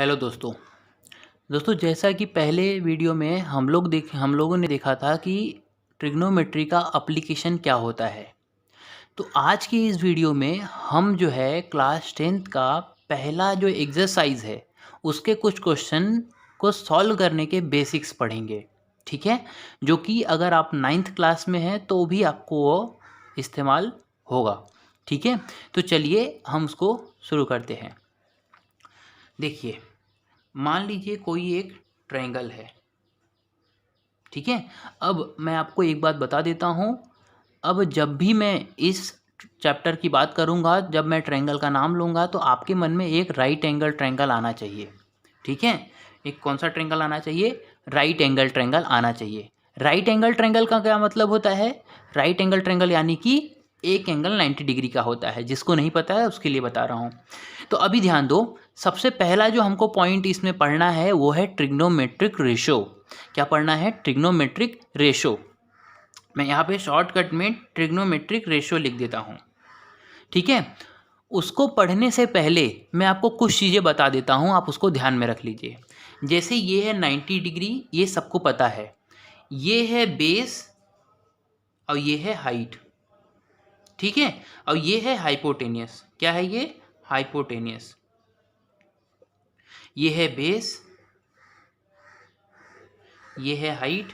Hello दोस्तों। जैसा कि पहले वीडियो में हम लोगों ने देखा था कि ट्रिग्नोमेट्री का एप्लीकेशन क्या होता है। तो आज की इस वीडियो में हम जो है क्लास 10th का पहला जो एक्सरसाइज है उसके कुछ क्वेश्चन को सॉल्व करने के बेसिक्स पढ़ेंगे। ठीक है, जो कि अगर आप 9th क्लास में हैं तो भी आपको वो इस्तेमाल होगा। ठीक है, तो चलिए हम उसको शुरू करते हैं। देखिए, मान लीजिए कोई एक ट्रायंगल है। ठीक है, अब मैं आपको एक बात बता देता हूँ। अब जब भी मैं इस चैप्टर की बात करूँगा, जब मैं ट्रायंगल का नाम लूँगा तो आपके मन में एक राइट एंगल ट्रायंगल आना चाहिए। ठीक है, एक कौन सा ट्रायंगल आना चाहिए? राइट एंगल ट्रायंगल आना चाहिए। राइट एंगल ट्रायंगल का क्या मतलब होता है? राइट एंगल ट्रायंगल यानी कि एक एंगल 90 डिग्री का होता है। जिसको नहीं पता है उसके लिए बता रहा हूँ। तो अभी ध्यान दो, सबसे पहला जो हमको पॉइंट इसमें पढ़ना है वो है ट्रिग्नोमेट्रिक रेशो। क्या पढ़ना है? Trigonometric ratio. मैं यहाँ पे शॉर्टकट में ट्रिग्नोमेट्रिक रेशो लिख देता हूँ। ठीक है, उसको पढ़ने से पहले मैं आपको कुछ चीज़ें बता देता हूँ, आप उसको ध्यान में रख लीजिए। जैसे ये है 90 डिग्री, ये सबको पता है। ये है बेस और ये है हाइट। ठीक है, और ये है हाइपोटेनियस। क्या है ये? हाइपोटेनियस। ये है बेस, ये है हाइट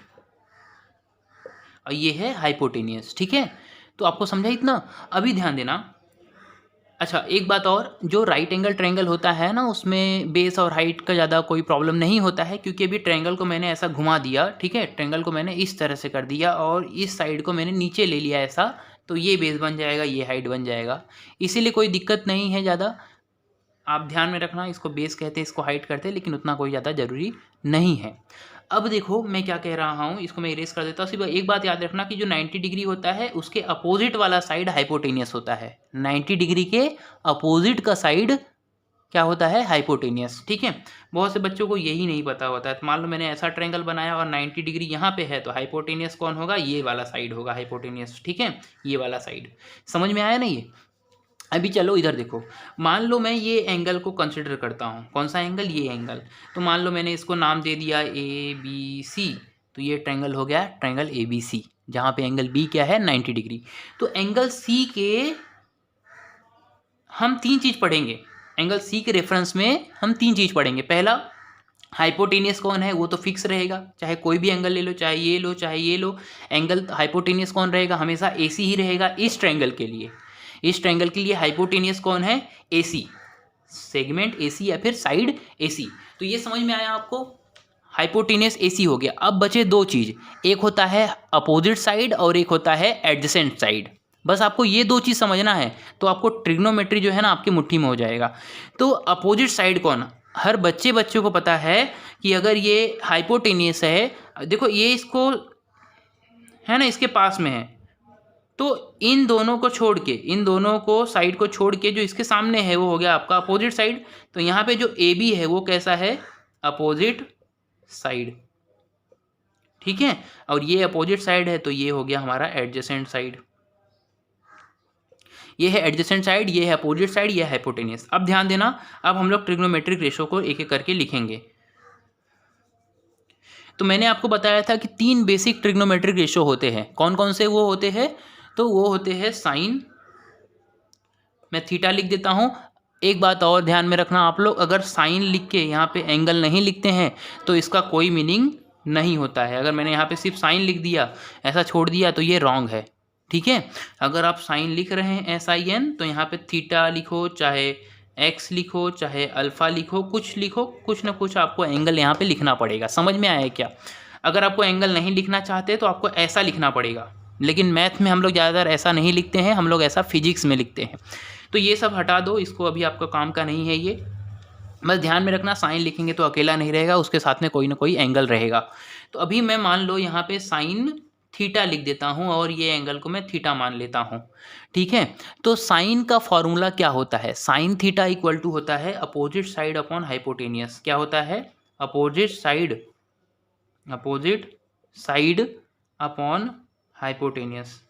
और ये है हाइपोटेनियस। ठीक है, तो आपको समझा इतना? अभी ध्यान देना। अच्छा, एक बात और, जो राइट एंगल ट्रायंगल होता है ना, उसमें बेस और हाइट का ज़्यादा कोई प्रॉब्लम नहीं होता है, क्योंकि अभी ट्रायंगल को मैंने ऐसा घुमा दिया। ठीक है, ट्रायंगल को मैंने इस तरह से कर दिया और इस साइड को मैंने नीचे ले लिया ऐसा, तो ये बेस बन जाएगा, ये हाइट बन जाएगा। इसीलिए कोई दिक्कत नहीं है ज़्यादा। आप ध्यान में रखना, इसको बेस कहते हैं, इसको हाइट करते हैं, लेकिन उतना कोई ज़्यादा ज़रूरी नहीं है। अब देखो मैं क्या कह रहा हूँ, इसको मैं इरेज कर देता हूँ। सिर्फ एक बात याद रखना कि जो 90 डिग्री होता है उसके अपोजिट वाला साइड हाइपोटेनियस होता है। 90 डिग्री के अपोजिट का साइड क्या होता है? हाइपोटेनियस। ठीक है, बहुत से बच्चों को यही नहीं पता होता है। तो मान लो मैंने ऐसा ट्रायंगल बनाया और 90 डिग्री यहाँ पे है, तो हाइपोटेनियस कौन होगा? ये वाला साइड होगा हाइपोटेनियस। ठीक है, ये वाला साइड। समझ में आया ना ये? अभी चलो इधर देखो, मान लो मैं ये एंगल को कंसिडर करता हूँ। कौन सा एंगल? ये एंगल। तो मान लो मैंने इसको नाम दे दिया ए बी सी, तो ये ट्रायंगल हो गया ट्रायंगल ए बी सी, जहाँ पे एंगल बी क्या है? 90 डिग्री। तो एंगल सी के हम तीन चीज़ पढ़ेंगे। एंगल सी के रेफरेंस में हम तीन चीज़ पढ़ेंगे। पहला, हाइपोटेनियस कौन है? वो तो फिक्स रहेगा, चाहे कोई भी एंगल ले लो, चाहे ये लो चाहे ये लो। एंगल हाइपोटेनियस कौन रहेगा? हमेशा एसी ही रहेगा इस ट्रायंगल के लिए। इस ट्रायंगल के लिए हाइपोटेनियस कौन है? एसी, सेगमेंट एसी या फिर साइड एसी। तो ये समझ में आया आपको? हाइपोटेनियस एसी हो गया। अब बचे दो चीज़, एक होता है अपोजिट साइड और एक होता है एडजेसेंट साइड। बस आपको ये दो चीज़ समझना है, तो आपको ट्रिग्नोमेट्री जो है ना आपकी मुट्ठी में हो जाएगा। तो अपोजिट साइड कौन? हर बच्चे को पता है कि अगर ये हाइपोटेनियस है, देखो ये इसको है ना, इसके पास में है, तो इन दोनों को छोड़ के, इन दोनों को साइड को छोड़ के जो इसके सामने है वो हो गया आपका अपोजिट साइड। तो यहाँ पे जो ए बी है वो कैसा है? Opposite side. ठीक है, और ये अपोजिट साइड है तो ये हो गया हमारा एडजेसेंट साइड। ये है एडजेसेंट साइड, ये है अपोजिट साइड, ये है हाइपोटेनियस। अब ध्यान देना, अब हम लोग ट्रिग्नोमेट्रिक रेशो को एक एक करके लिखेंगे। तो मैंने आपको बताया था कि तीन बेसिक ट्रिग्नोमेट्रिक रेशो होते हैं। कौन कौन से वो होते हैं? तो वो होते हैं साइन, मैं थीटा लिख देता हूँ। एक बात और ध्यान में रखना आप लोग, अगर साइन लिख के यहाँ पे एंगल नहीं लिखते हैं तो इसका कोई मीनिंग नहीं होता है। अगर मैंने यहाँ पे सिर्फ साइन लिख दिया, ऐसा छोड़ दिया, तो ये रॉन्ग है। ठीक है, अगर आप साइन लिख रहे हैं SIN, तो यहाँ पे थीटा लिखो, चाहे एक्स लिखो, चाहे अल्फ़ा लिखो, कुछ लिखो, कुछ ना कुछ आपको एंगल यहाँ पे लिखना पड़ेगा। समझ में आया क्या? अगर आपको एंगल नहीं लिखना चाहते तो आपको ऐसा लिखना पड़ेगा, लेकिन मैथ में हम लोग ज़्यादातर ऐसा नहीं लिखते हैं, हम लोग ऐसा फिजिक्स में लिखते हैं। तो ये सब हटा दो, इसको अभी आपका काम का नहीं है ये। बस ध्यान में रखना, साइन लिखेंगे तो अकेला नहीं रहेगा, उसके साथ में कोई ना कोई एंगल रहेगा। तो अभी मैं मान लो यहाँ पे साइन थीटा लिख देता हूँ और ये एंगल को मैं थीटा मान लेता हूँ। ठीक है, तो साइन का फॉर्मूला क्या होता है? साइन थीटा इक्वल टू होता है अपोजिट साइड अपॉन हाइपोटेनियस। क्या होता है? Opposite side upon hypotenuse.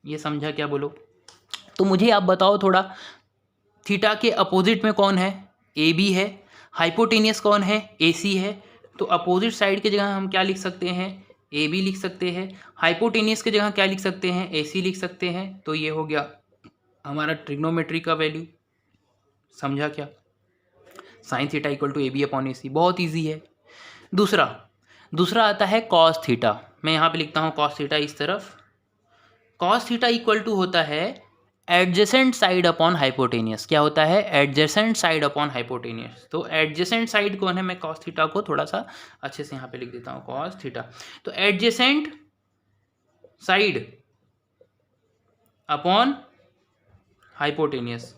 ये समझा क्या? बोलो। तो मुझे आप बताओ थोड़ा, थीटा के अपोजिट में कौन है, ए बी है। हाइपोटेनियस कौन है, ए सी है। तो अपोजिट साइड की जगह हम क्या लिख सकते हैं, ए बी लिख सकते हैं। हाइपोटेनियस की जगह क्या लिख सकते हैं, ए सी लिख सकते हैं। तो ये हो गया हमारा ट्रिग्नोमेट्री का वैल्यू। समझा क्या, sine theta equal to A B upon A C, बहुत ईजी है। दूसरा आता है कॉस थीटा। मैं यहाँ पे लिखता हूँ कॉस थीटा इस तरफ। कॉस थीटा इक्वल टू होता है एडजेसेंट साइड अपॉन हाइपोटेनियस। क्या होता है, एडजेसेंट साइड अपॉन हाइपोटेनियस। तो एडजेसेंट साइड कौन है, मैं कॉस थीटा को थोड़ा सा अच्छे से यहाँ पे लिख देता हूँ, कॉस थीटा। तो एडजेसेंट साइड अपॉन हाइपोटेनियस,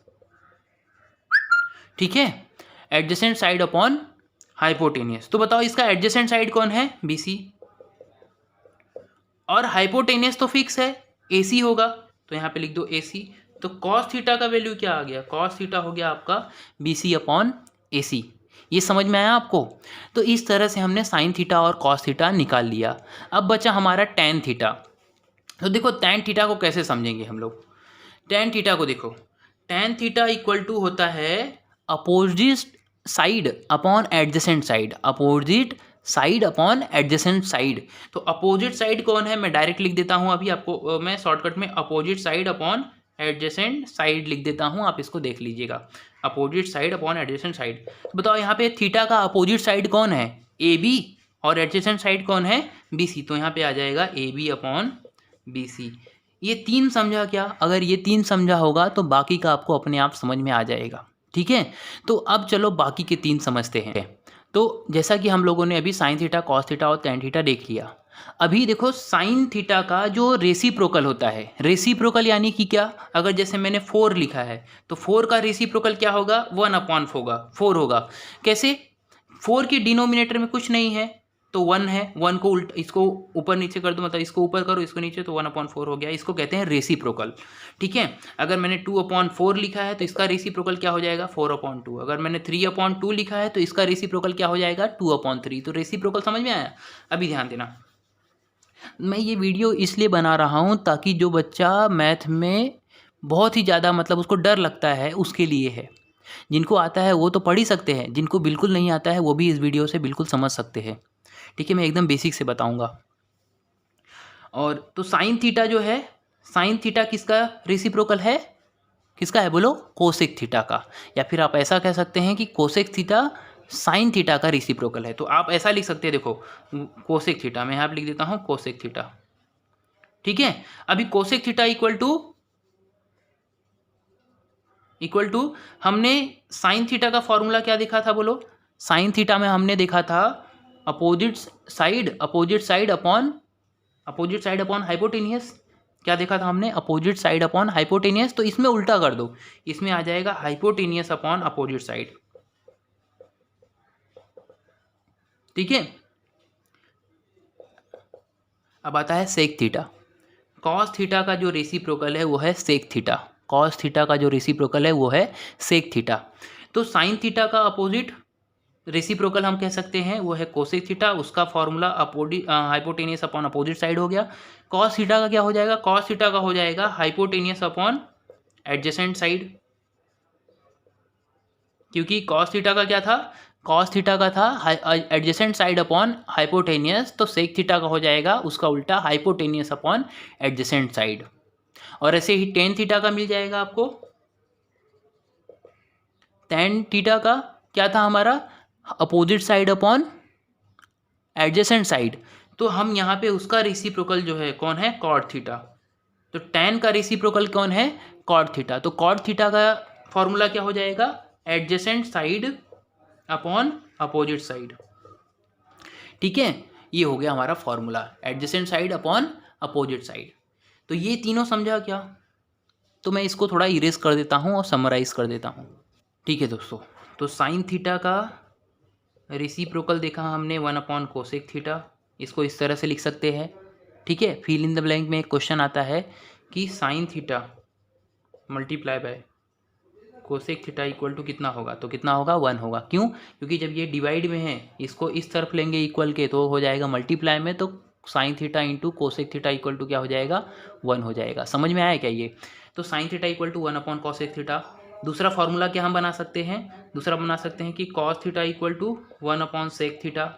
ठीक है, एडजेसेंट साइड अपॉन हाइपोटेनियस। तो बताओ इसका एडजेसेंट साइड कौन है, बी सी, और हाइपोटेनियस तो फिक्स है, ए सी होगा। तो यहाँ पे लिख दो ए सी। तो कॉस थीटा का वैल्यू क्या आ गया, कॉस थीटा हो गया आपका बी सी अपॉन ए सी। ये समझ में आया आपको। तो इस तरह से हमने साइन थीटा और कॉस थीटा निकाल लिया। अब बचा हमारा टैन थीटा। तो देखो टैन थीटा को कैसे समझेंगे हम लोग। टैन थीटा को देखो, टैन थीटा इक्वल टू होता है opposite side upon adjacent side, opposite side upon adjacent side. तो अपोजिट साइड कौन है, मैं डायरेक्ट लिख देता हूँ अभी आपको, मैं शॉर्टकट में opposite side upon adjacent side लिख देता हूँ, आप इसको देख लीजिएगा, opposite side upon adjacent side. तो बताओ यहाँ पे थीटा का अपोजिट साइड कौन है, ए बी, और एडजेसेंट साइड कौन है, बी सी। तो यहाँ पे आ जाएगा A B upon B C. ये तीन समझा क्या, अगर ये तीन समझा होगा तो बाकी का आपको अपने आप समझ में आ जाएगा, ठीक है। तो अब चलो बाकी के तीन समझते हैं। तो जैसा कि हम लोगों ने अभी साइन थीटा, कॉस थीटा और टैन थीटा देख लिया। अभी देखो साइन थीटा का जो रेसिप्रोकल होता है, रेसिप्रोकल यानी कि क्या, अगर जैसे मैंने 4 लिखा है तो 4 का रेसिप्रोकल क्या होगा, 1/4 होगा। कैसे, 4 के डिनोमिनेटर में कुछ नहीं है तो 1 है, 1 को उल्टा, इसको ऊपर नीचे कर दो, मतलब इसको ऊपर करो इसको नीचे, तो 1/4 हो गया। इसको कहते हैं रेसिप्रोकल, ठीक है। अगर मैंने 2/4 लिखा है तो इसका रेसिप्रोकल क्या हो जाएगा, 4/2। अगर मैंने 3/2 लिखा है तो इसका रेसिप्रोकल क्या हो जाएगा, 2/3। तो रेसिप्रोकल समझ में आया। अभी ध्यान देना, मैं ये वीडियो इसलिए बना रहा हूँ ताकि जो बच्चा मैथ में बहुत ही ज़्यादा मतलब उसको डर लगता है उसके लिए है। जिनको आता है वो तो पढ़ ही सकते हैं, जिनको बिल्कुल नहीं आता है वो भी इस वीडियो से बिल्कुल समझ सकते हैं, ठीक है। मैं एकदम बेसिक से बताऊंगा। और तो साइन थीटा जो है, साइन थीटा किसका रेसिप्रोकल है, किसका है बोलो, कोसेक थीटा का। या फिर आप ऐसा कह सकते हैं कि कोसेक थीटा साइन थीटा का रेसिप्रोकल है। तो आप ऐसा लिख सकते हैं, देखो कोसेक थीटा, मैं यहाँ पे लिख देता हूँ कोसेक थीटा, ठीक है। अभी कोसेक थीटा इक्वल टू हमने साइन थीटा का फॉर्मूला क्या देखा था बोलो, साइन थीटा में हमने देखा था अपोजिट साइड अपॉन हाइपोटेनियस। क्या देखा था हमने, अपोजिट साइड अपॉन हाइपोटेनियस। तो इसमें उल्टा कर दो, इसमें आ जाएगा हाइपोटेनियस अपॉन अपोजिट साइड, ठीक है। अब आता है सेक थीटा। कॉस थीटा का जो रेसिप्रोकल है वो है सेक थीटा, कॉस थीटा का जो रेसिप्रोकल है वो है सेक थीटा। तो साइन थीटा का अपोजिट रेसिप्रोकल हम कह सकते हैं वो है कोसेक थीटा, उसका formula hypotenuse upon opposite side हो गया। कॉस थीटा का क्या हो जाएगा, कॉस थीटा का हो जाएगा हाइपोटेनियस अपॉन एडजेसेंट साइड, क्योंकि कॉस थीटा का क्या था, कॉस थीटा का था एडजेसेंट साइड अपॉन हाइपोटेनियस। तो सेक थीटा का हो जाएगा उसका उल्टा हाइपोटेनियस अपॉन एडजेसेंट साइड। और ऐसे ही टेन थीटा का मिल जाएगा आपको, टेन थीटा का क्या था हमारा, opposite side upon adjacent side. तो हम यहाँ पे उसका रेसिप्रोकल जो है कौन है, कॉट थीटा। तो टेन का रेसिप्रोकल कौन है, कॉट थीटा। तो कॉट थीटा का फॉर्मूला क्या हो जाएगा, adjacent side upon opposite side, ठीक है। ये हो गया हमारा formula, adjacent side upon opposite side. तो ये तीनों समझा क्या। तो मैं इसको थोड़ा इरेज कर देता हूँ और समराइज कर देता हूँ, ठीक है दोस्तों। तो साइन थीटा का रेसिप्रोकल देखा हमने 1/कोसेक थीटा, इसको इस तरह से लिख सकते हैं, ठीक है। फिल इन द ब्लैंक में एक क्वेश्चन आता है कि sine theta multiply by cosec theta equal to कितना होगा, तो कितना होगा, 1 होगा। क्यों, क्योंकि जब ये डिवाइड में है इसको इस तरफ लेंगे इक्वल के तो हो जाएगा मल्टीप्लाई में, तो sine theta into cosec theta equal to क्या हो जाएगा, 1 हो जाएगा। समझ में आया क्या ये। तो sine theta equal to cosec theta, दूसरा फार्मूला क्या हम बना सकते हैं, दूसरा बना सकते हैं कि cos theta equal to sec theta,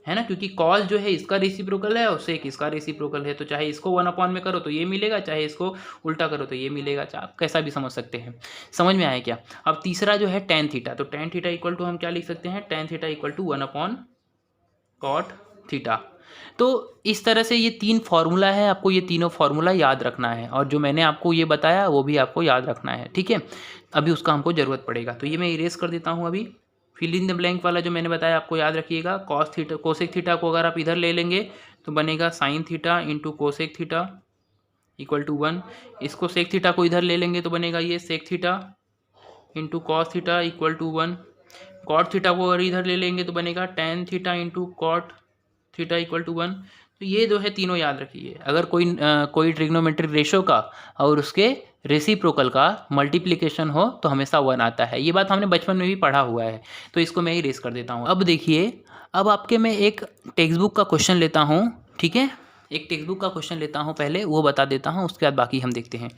है ना, क्योंकि कॉस जो है इसका रेसिप्रोकल है और सेक इसका रेसिप्रोकल है, तो चाहे इसको 1 में करो तो ये मिलेगा, चाहे इसको उल्टा करो तो ये मिलेगा, चाहे आप कैसा भी समझ सकते हैं। समझ में आया क्या। अब तीसरा जो है टेन थीटा, तो टेन थीटा इक्वल टू हम क्या लिख सकते हैं, tan theta equal to cot theta. तो इस तरह से ये 3 फार्मूला है, आपको ये तीनों फार्मूला याद रखना है, और जो मैंने आपको ये बताया वो भी आपको याद रखना है, ठीक है। अभी उसका हमको ज़रूरत पड़ेगा, तो ये मैं इरेज कर देता हूँ। अभी फिल इन द ब्लैंक वाला जो मैंने बताया आपको याद रखिएगा। कॉस थीटा कोसेक थीटा को अगर आप इधर ले लेंगे तो बनेगा sine theta into cosec theta equal to 1। इसको सेक थीटा को इधर ले लेंगे तो बनेगा ये sec theta into cos theta equal to 1। Cot theta को अगर इधर ले लेंगे तो बनेगा tan theta into cot theta equal to 1। तो ये जो है तीनों याद रखिए। अगर कोई ट्रिग्नोमेट्रिक रेशो का और उसके रेसिप्रोकल का मल्टीप्लिकेशन हो तो हमेशा 1 आता है। ये बात हमने बचपन में भी पढ़ा हुआ है, तो इसको मैं ही रेस कर देता हूँ। अब देखिए, अब आपके मैं एक टेक्स्ट बुक का क्वेश्चन लेता हूँ, ठीक है। एक टेक्स्ट बुक का क्वेश्चन लेता हूँ, पहले वो बता देता हूँ, उसके बाद बाकी हम देखते हैं।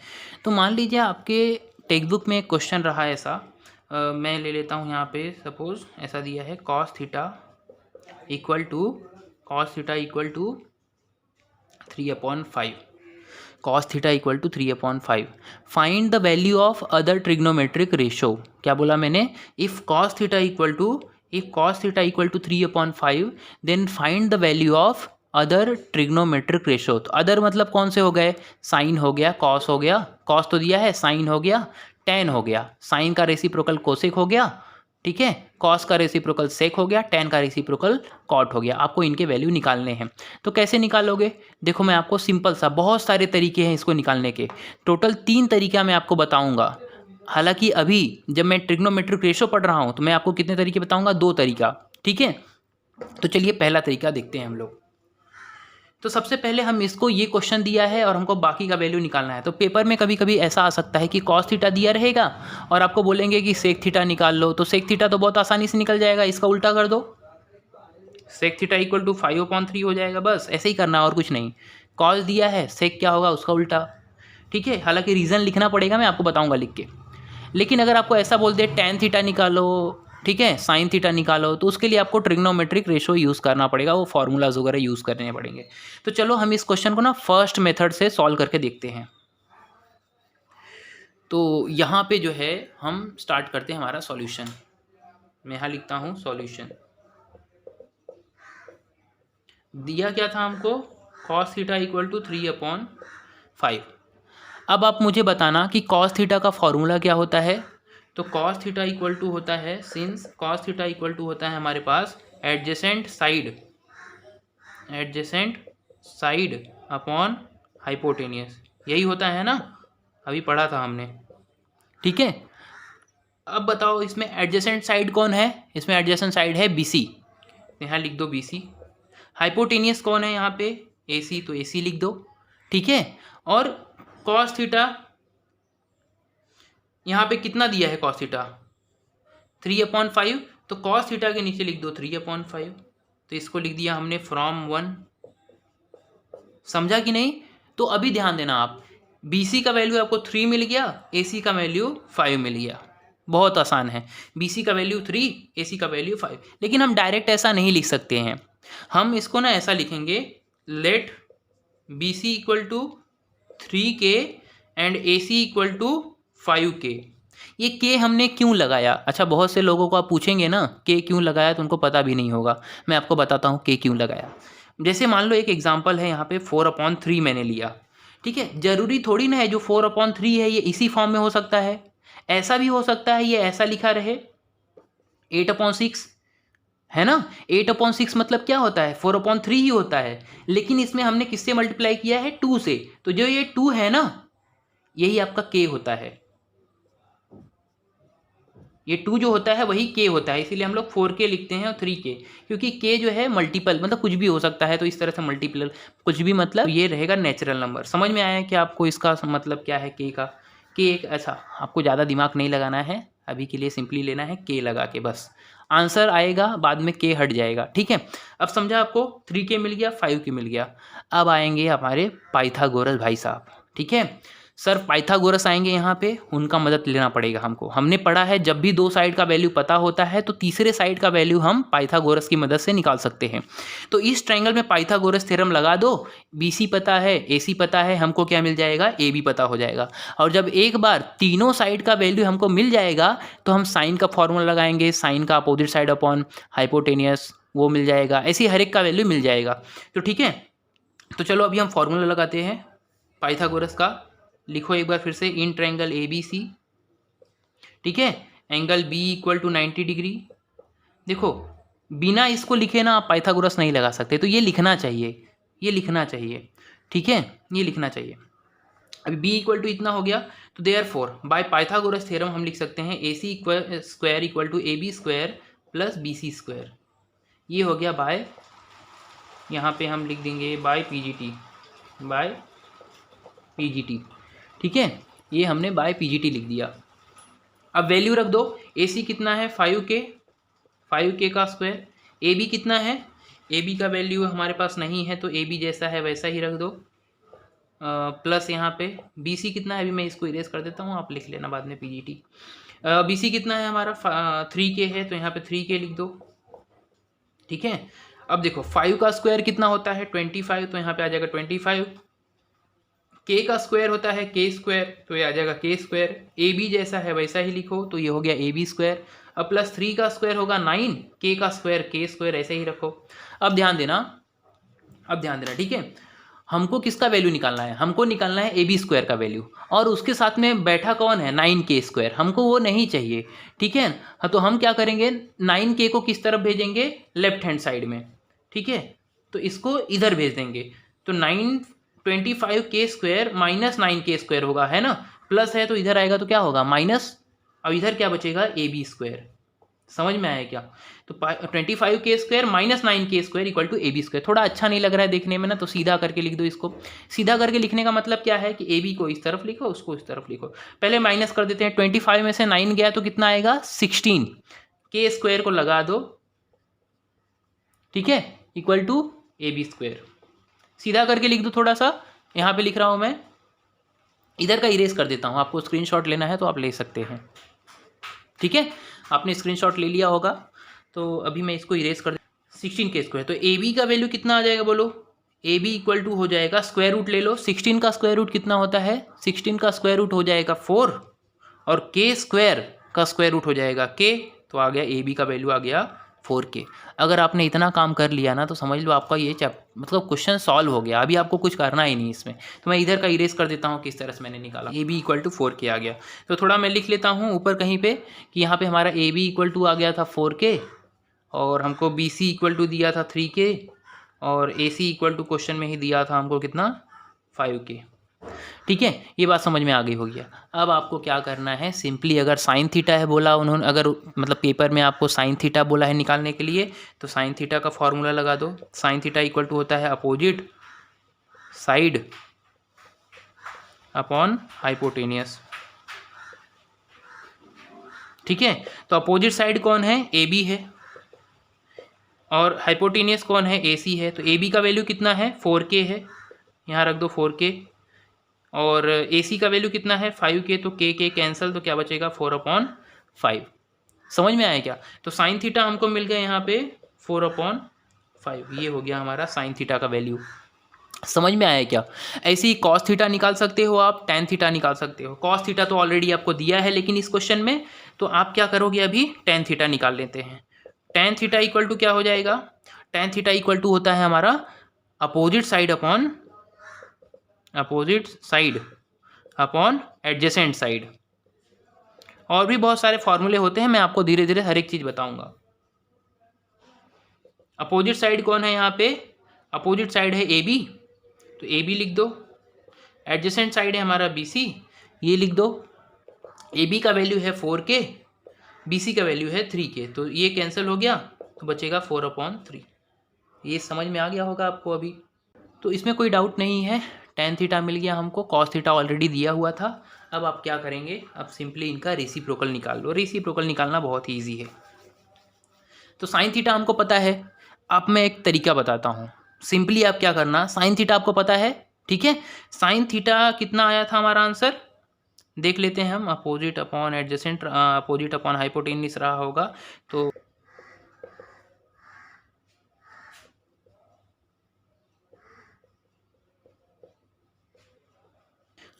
तो मान लीजिए आपके टेक्स्ट बुक में एक क्वेश्चन रहा ऐसा, मैं ले लेता हूँ यहाँ पे, सपोज ऐसा दिया है cos theta equal to 3/5, cos theta equal to 3/5। Find the value of other trigonometric ratio. क्या बोला मैंने, if cos theta equal to 3/5 then find the value of other trigonometric ratio. तो अदर मतलब कौन से हो गए, साइन हो गया, कॉस हो गया, कॉस तो दिया है, साइन हो गया, टेन हो गया, साइन का रेसिप्रोकल कोसेक हो गया, ठीक है, कॉस का रेसिप्रोकल सेक हो गया, टेन का रेसिप्रोकल कॉट हो गया। आपको इनके वैल्यू निकालने हैं। तो कैसे निकालोगे, देखो मैं आपको सिंपल सा, बहुत सारे तरीके हैं इसको निकालने के, टोटल 3 तरीका मैं आपको बताऊंगा। हालांकि अभी जब मैं ट्रिग्नोमेट्रिक रेशो पढ़ रहा हूं तो मैं आपको कितने तरीके बताऊंगा, 2 तरीका, ठीक है। तो चलिए पहला तरीका देखते हैं हम लोग। तो सबसे पहले हम इसको, ये क्वेश्चन दिया है और हमको बाकी का वैल्यू निकालना है। तो पेपर में कभी कभी ऐसा आ सकता है कि कॉस थीटा दिया रहेगा और आपको बोलेंगे कि सेक थीटा निकाल लो, तो सेक थीटा तो बहुत आसानी से निकल जाएगा, इसका उल्टा कर दो, सेक थीटा इक्वल टू 5/3 हो जाएगा, बस ऐसे ही करना और कुछ नहीं। कॉस दिया है, सेक क्या होगा उसका उल्टा, ठीक है। हालांकि रीज़न लिखना पड़ेगा, मैं आपको बताऊंगा लिख के। लेकिन अगर आपको ऐसा बोल दे टेन थीटा निकालो, ठीक है, साइन थीटा निकालो, तो उसके लिए आपको ट्रिग्नोमेट्रिक रेशो यूज़ करना पड़ेगा, वो फार्मूलाज वगैरह यूज़ करने पड़ेंगे। तो चलो हम इस क्वेश्चन को ना फर्स्ट मेथड से सॉल्व करके देखते हैं। तो यहाँ पे जो है हम स्टार्ट करते हैं हमारा सॉल्यूशन। मैं यहाँ लिखता हूँ सॉल्यूशन। दिया क्या था हमको, कॉस थीटा इक्वल टू 3/5। अब आप मुझे बताना कि कॉस थीटा का फॉर्मूला क्या होता है। तो कॉस थीटा इक्वल टू होता है, since cos theta equal to होता है हमारे पास एडजेसेंट साइड अपॉन हाइपोटेनियस, यही होता है ना, अभी पढ़ा था हमने, ठीक है। अब बताओ इसमें एडजेसेंट साइड कौन है, इसमें एडजेसेंट साइड है BC, यहाँ लिख दो BC। हाइपोटेनियस कौन है यहाँ पे, AC, तो AC लिख दो, ठीक है। और कॉस थीटा यहाँ पे कितना दिया है, कॉस थीटा 3/5, तो कॉस थीटा के नीचे लिख दो 3/5, तो इसको लिख दिया हमने फ्रॉम 1। समझा कि नहीं। तो अभी ध्यान देना आप, BC का वैल्यू आपको 3 मिल गया, AC का वैल्यू 5 मिल गया, बहुत आसान है। BC का वैल्यू 3, AC का वैल्यू 5। लेकिन हम डायरेक्ट ऐसा नहीं लिख सकते हैं, हम इसको ना ऐसा लिखेंगे, let BC equal to 3K and AC equal to 5K। ये K हमने क्यों लगाया, अच्छा बहुत से लोगों को आप पूछेंगे ना K क्यों लगाया, तो उनको पता भी नहीं होगा, मैं आपको बताता हूँ K क्यों लगाया। जैसे मान लो एक एग्जांपल है, यहाँ पे 4/3 मैंने लिया, ठीक है। जरूरी थोड़ी ना है जो 4/3 है ये इसी फॉर्म में हो सकता है, ऐसा भी हो सकता है ये ऐसा लिखा रहे 8/6, है ना। 8/6 मतलब क्या होता है, 4/3 ही होता है, लेकिन इसमें हमने किससे मल्टीप्लाई किया है, 2 से, तो जो ये 2 है ना, यही आपका K होता है, ये 2 जो होता है वही K होता है, इसीलिए हम लोग 4K लिखते हैं और 3K, क्योंकि K जो है मल्टीपल मतलब कुछ भी हो सकता है, तो इस तरह से मल्टीपल कुछ भी मतलब ये रहेगा नेचुरल नंबर। समझ में आया कि आपको इसका मतलब क्या है K का। K एक ऐसा, आपको ज़्यादा दिमाग नहीं लगाना है, अभी के लिए सिंपली लेना है K लगा के, बस आंसर आएगा बाद में K हट जाएगा, ठीक है। अब समझा आपको, 3K मिल गया, 5K मिल गया। अब आएंगे हमारे पाइथागोरस भाई साहब, ठीक है। सर पाइथागोरस आएंगे यहाँ पे, उनका मदद लेना पड़ेगा हमको। हमने पढ़ा है जब भी दो साइड का वैल्यू पता होता है तो तीसरे साइड का वैल्यू हम पाइथागोरस की मदद से निकाल सकते हैं। तो इस ट्रायंगल में पाइथागोरस थ्योरम लगा दो, BC पता है, AC पता है, हमको क्या मिल जाएगा, AB पता हो जाएगा। और जब एक बार तीनों साइड का वैल्यू हमको मिल जाएगा तो हम साइन का फॉर्मूला लगाएंगे, साइन का अपोजिट साइड अपॉन हाइपोटेनियस वो मिल जाएगा, ऐसे हर एक का वैल्यू मिल जाएगा। तो ठीक है, तो चलो अभी हम फॉर्मूला लगाते हैं पाइथागोरस का। लिखो एक बार फिर से, इन ट्रायंगल ABC, ठीक है, angle B equal to 90 degree. देखो बिना इसको लिखे ना आप पाइथागोरस नहीं लगा सकते, तो ये लिखना चाहिए, ये लिखना चाहिए, ठीक है, ये लिखना चाहिए। अभी B इक्वल टू इतना हो गया, तो देयरफॉर बाय पाइथागोरस थ्योरम हम लिख सकते हैं AC square equal to AB square plus BC square. ये हो गया बाय, यहाँ पे हम लिख देंगे बाय PGT, ठीक है, ये हमने बाय PGT लिख दिया। अब वैल्यू रख दो, AC कितना है 5K का स्क्वायर, AB कितना है, AB का वैल्यू हमारे पास नहीं है तो AB जैसा है वैसा ही रख दो, प्लस यहाँ पे BC कितना है, अभी मैं इसको इरेज कर देता हूँ, आप लिख लेना बाद में PGT। BC कितना है हमारा 3K है, तो यहाँ पे 3K लिख दो, ठीक है। अब देखो 5 का स्क्वायर कितना होता है 25, तो यहाँ पे आ जाएगा 25। K का स्क्वायर होता है K स्क्वायर, तो ये आ जाएगा K स्क्वायर। AB जैसा है वैसा ही लिखो, तो ये हो गया AB स्क्वायर। अब प्लस 3 का स्क्वायर होगा 9, K का स्क्वायर K स्क्वायर, ऐसे ही रखो। अब ध्यान देना, ठीक है, हमको किसका वैल्यू निकालना है, हमको निकालना है AB स्क्वायर का वैल्यू, और उसके साथ में बैठा कौन है 9K स्क्वायर, हमको वो नहीं चाहिए, ठीक है। हाँ, तो हम क्या करेंगे, 9K को किस तरफ भेजेंगे, लेफ्ट हैंड साइड में, ठीक है, तो इसको इधर भेज देंगे, तो 25K square minus 9K square होगा, है ना, प्लस है तो इधर आएगा तो क्या होगा माइनस, अब इधर क्या बचेगा AB स्क्वायर। समझ में आया क्या, तो 25K square minus 9K square equal to AB square. थोड़ा अच्छा नहीं लग रहा है देखने में ना, तो सीधा करके लिख दो इसको। सीधा करके लिखने का मतलब क्या है कि AB को इस तरफ लिखो, उसको इस तरफ लिखो। पहले माइनस कर देते हैं, 25 में से 9 गया तो कितना आएगा 16, K स्क्वायर को लगा दो, ठीक है, इक्वल टू AB स्क्वायर। सीधा करके लिख दो थोड़ा सा, यहाँ पे लिख रहा हूँ मैं, इधर का इरेज कर देता हूँ, आपको स्क्रीनशॉट लेना है तो आप ले सकते हैं, ठीक है, आपने स्क्रीनशॉट ले लिया होगा, तो अभी मैं इसको इरेज कर 16K स्क्वायर। तो AB का वैल्यू कितना आ जाएगा बोलो, AB इक्वल टू हो जाएगा, स्क्वायर रूट ले लो, 16 का स्क्वायर रूट कितना होता है, 16 का स्क्वायर रूट हो जाएगा 4, और K स्क्वायर का स्क्वायर रूट हो जाएगा K, तो आ गया AB का वैल्यू आ गया 4K। अगर आपने इतना काम कर लिया ना तो समझ लो आपका ये मतलब क्वेश्चन सॉल्व हो गया, अभी आपको कुछ करना ही नहीं इसमें। तो मैं इधर का इरेज कर देता हूँ, किस तरह से मैंने निकाला, AB इक्वल टू 4K आ गया। तो थोड़ा मैं लिख लेता हूँ ऊपर कहीं पे कि यहाँ पे हमारा AB इक्वल टू आ गया था 4K, और हमको BC इक्वल टू दिया था 3K, और AC इक्वल टू क्वेश्चन में ही दिया था हमको कितना 5K, ठीक है, ये बात समझ में आ गई होगी। अब आपको क्या करना है, सिंपली अगर साइन थीटा है बोला उन्होंने, अगर मतलब पेपर में आपको साइन थीटा बोला है निकालने के लिए, तो साइन थीटा का फॉर्मूला लगा दो। साइन थीटा इक्वल टू होता है अपोजिट साइड अपॉन हाइपोटेनियस, ठीक है। तो अपोजिट साइड कौन है, AB है, और हाइपोटेनियस कौन है, AC है। तो AB का वैल्यू कितना है 4K है, यहाँ रख दो 4K, और AC का वैल्यू कितना है 5K, तो K कैंसिल, तो क्या बचेगा 4/5। समझ में आया क्या, तो साइन थीटा हमको मिल गया यहाँ पे 4/5, ये हो गया हमारा साइन थीटा का वैल्यू। समझ में आया क्या। ऐसे ही कॉस थीटा निकाल सकते हो आप, टेन थीटा निकाल सकते हो। कॉस थीटा तो ऑलरेडी आपको दिया है लेकिन इस क्वेश्चन में, तो आप क्या करोगे, अभी टेन थीटा निकाल लेते हैं। टेन थीटा इक्वल टू क्या हो जाएगा, टेन थीटा इक्वल टू होता है हमारा opposite side upon adjacent side. और भी बहुत सारे फॉर्मूले होते हैं, मैं आपको धीरे धीरे हर एक चीज़ बताऊंगा। अपोजिट साइड कौन है यहाँ पे, अपोजिट साइड है AB, तो AB लिख दो। एडजेसेंट साइड है हमारा BC, ये लिख दो। AB का वैल्यू है 4K, BC का वैल्यू है 3K, तो ये कैंसिल हो गया, तो बचेगा 4/3। ये समझ में आ गया होगा आपको अभी, तो इसमें कोई डाउट नहीं है। टेन थीटा मिल गया हमको, कॉस थीटा ऑलरेडी दिया हुआ था। अब आप क्या करेंगे, अब सिंपली इनका रेसिप्रोकल निकाल लो। रेसिप्रोकल निकालना बहुत ही ईजी है। तो साइन थीटा हमको पता है, अब मैं एक तरीका बताता हूँ। सिंपली आप क्या करना, साइन थीटा आपको पता है, ठीक है। साइन थीटा कितना आया था हमारा आंसर, देख लेते हैं हम। Opposite upon adjacent, opposite upon hypotenuse रहा होगा तो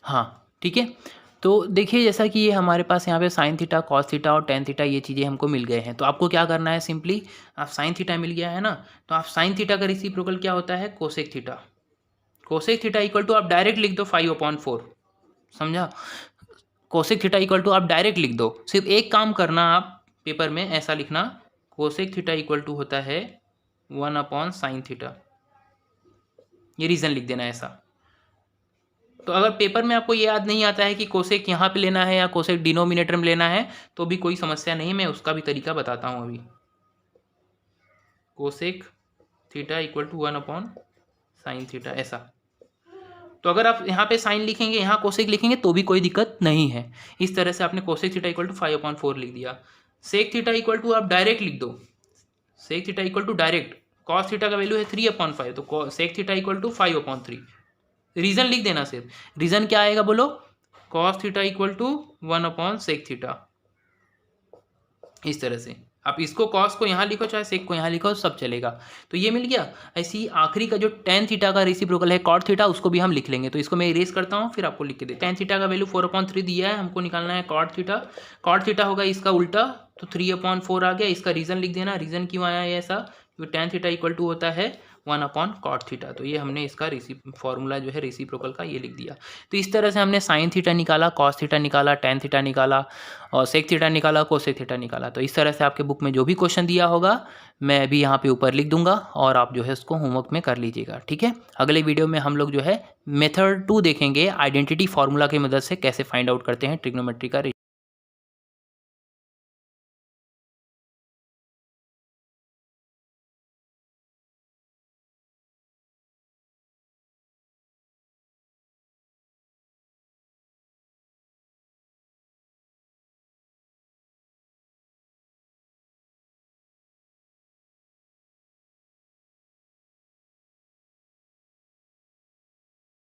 हाँ, ठीक है। तो देखिए जैसा कि ये हमारे पास यहाँ पे साइन थीटा, कॉस थीटा और टेन थीटा ये चीज़ें हमको मिल गए हैं। तो आपको क्या करना है, सिंपली आप साइन थीटा मिल गया है ना, तो आप साइन थीटा का रेसिप्रोकल क्या होता है, cosec theta. Cosec theta equal to आप डायरेक्ट लिख दो 5/4, समझा। कोसेक थीटा इक्वल टू आप डायरेक्ट लिख दो, सिर्फ एक काम करना आप पेपर में ऐसा लिखना, कोसेक थीटा इक्वल टू होता है 1/sin थीटा, ये रीज़न लिख देना ऐसा। तो अगर पेपर में आपको ये याद नहीं आता है कि कोसेक यहाँ पे लेना है या कोसेक डिनोमिनेटर में लेना है तो भी कोई समस्या नहीं, मैं उसका भी तरीका बताता हूँ अभी। Cosec theta equal to 1/sin theta ऐसा। तो अगर आप यहाँ पे साइन लिखेंगे, यहाँ कोसेक लिखेंगे तो भी कोई दिक्कत नहीं है। इस तरह से आपने कोसेक थीटा इक्वल टू 5/4 लिख दिया। सेक थीटा इक्वल टू आप डायरेक्ट लिख दो, sec theta equal to direct, cos theta का वैल्यू है 3/5, तो sec theta equal to 5/3। Reason लिख देना सिर्फ, रीजन क्या आएगा बोलो, cos theta equal to 1/sec theta. इस तरह से आप इसको कॉस को यहाँ लिखो चाहे सेक को यहाँ लिखो, सब चलेगा। तो ये मिल गया। ऐसे ही आखिरी का जो टेन थीटा का रेसिप्रोकल है कॉट थीटा, उसको भी हम लिख लेंगे। तो इसको मैं इरेज करता हूँ फिर आपको लिख के दे। टेन थीटा का वैल्यू 4/3 दिया है, हमको निकालना है कॉट थीटा। कॉट थीटा होगा इसका उल्टा, तो 3/4 आ गया। इसका रीजन लिख देना, रीजन क्यों आया है ऐसा, क्योंकि टेन थीटा इक्वल टू होता है 1/cot थीटा। तो ये हमने इसका फॉर्मूला जो है रेसिप्रोकल का ये लिख दिया। तो इस तरह से हमने साइन थीटा निकाला, कॉस थीटा निकाला, टेन थीटा निकाला और सेक थीटा निकाला, कोसेक थीटा निकाला। तो इस तरह से आपके बुक में जो भी क्वेश्चन दिया होगा मैं अभी यहाँ पे ऊपर लिख दूंगा और आप जो है उसको होमवर्क में कर लीजिएगा, ठीक है। अगले वीडियो में हम लोग जो है मेथड 2 देखेंगे, आइडेंटिटी फार्मूला की मदद से कैसे फाइंड आउट करते हैं ट्रिग्नोमेट्री का